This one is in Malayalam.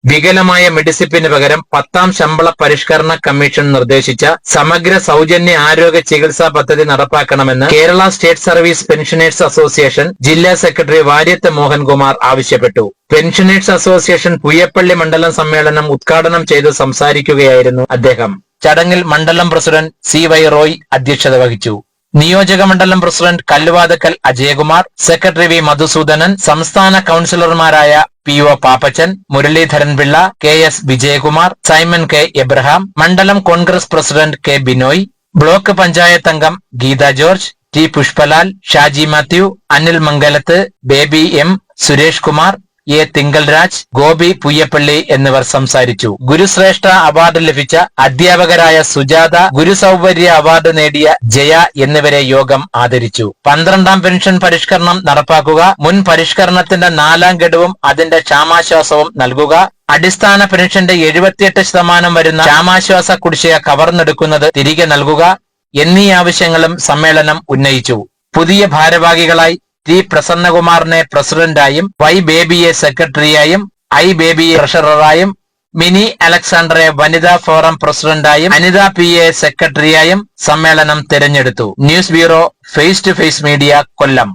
വികലമായ മെഡിസിപ്പിന് പകരം 10ാം ശമ്പള പരിഷ്കരണ കമ്മീഷൻ നിർദ്ദേശിച്ച സമഗ്ര സൗജന്യ ആരോഗ്യ ചികിത്സാ പദ്ധതി നടപ്പാക്കണമെന്ന് Kerala state service pensioners association ജില്ലാ സെക്രട്ടറി വാര്യത്ത് മോഹൻകുമാർ ആവശ്യപ്പെട്ടു. പെൻഷനേഴ്സ് അസോസിയേഷൻ പുയ്യപ്പള്ളി മണ്ഡലം സമ്മേളനം ഉദ്ഘാടനം ചെയ്ത് സംസാരിക്കുകയായിരുന്നു അദ്ദേഹം. ചടങ്ങിൽ മണ്ഡലം പ്രസിഡന്റ് CY റോയ് അധ്യക്ഷത വഹിച്ചു. നിയോജക മണ്ഡലം president Kalluvathukkal Ajayakumar, secretary V Madhusoodanan, സംസ്ഥാന കൌൺസിലർമാരായ PO Pappachan, Muraleedharan Pillai, KS Vijayakumar, Simon K Abraham, മണ്ഡലം Congress president K Binoy, block panchayat അംഗം Geetha George, T Pushpalal, Shaji Mathew, Anil Mangalath, Baby M, Suresh Kumar, A Thinkalraj, Gopi Puyyappally എന്നിവർ സംസാരിച്ചു. ഗുരുശ്രേഷ്ഠ അവാർഡ് ലഭിച്ച അധ്യാപകരായ സുജാത, ഗുരുസൗകര്യ അവാർഡ് നേടിയ ജയ എന്നിവരെ യോഗം ആദരിച്ചു. 12ാം പെൻഷൻ പരിഷ്കരണം നടപ്പാക്കുക, മുൻ പരിഷ്കരണത്തിന്റെ 4ാം ഗഡുവും അതിന്റെ ക്ഷാമാശ്വാസവും നൽകുക, അടിസ്ഥാന പെൻഷന്റെ 78% വരുന്ന ക്ഷാമാശ്വാസ കുടിശ്ശിക കവർന്നെടുക്കുന്നത് തിരികെ നൽകുക എന്നീ ആവശ്യങ്ങളും സമ്മേളനം ഉന്നയിച്ചു. പുതിയ ഭാരവാഹികളായി T പ്രസന്നകുമാറിനെ പ്രസിഡന്റായും, Y ബേബിയെ സെക്രട്ടറിയായും, I ബേബിയെ ട്രഷററായും, മിനി അലക്സാണ്ടറെ വനിതാ ഫോറം പ്രസിഡന്റായും, അനിത PA സെക്രട്ടറിയായും സമ്മേളനം തിരഞ്ഞെടുത്തു. News bureau, face to face media, Kollam.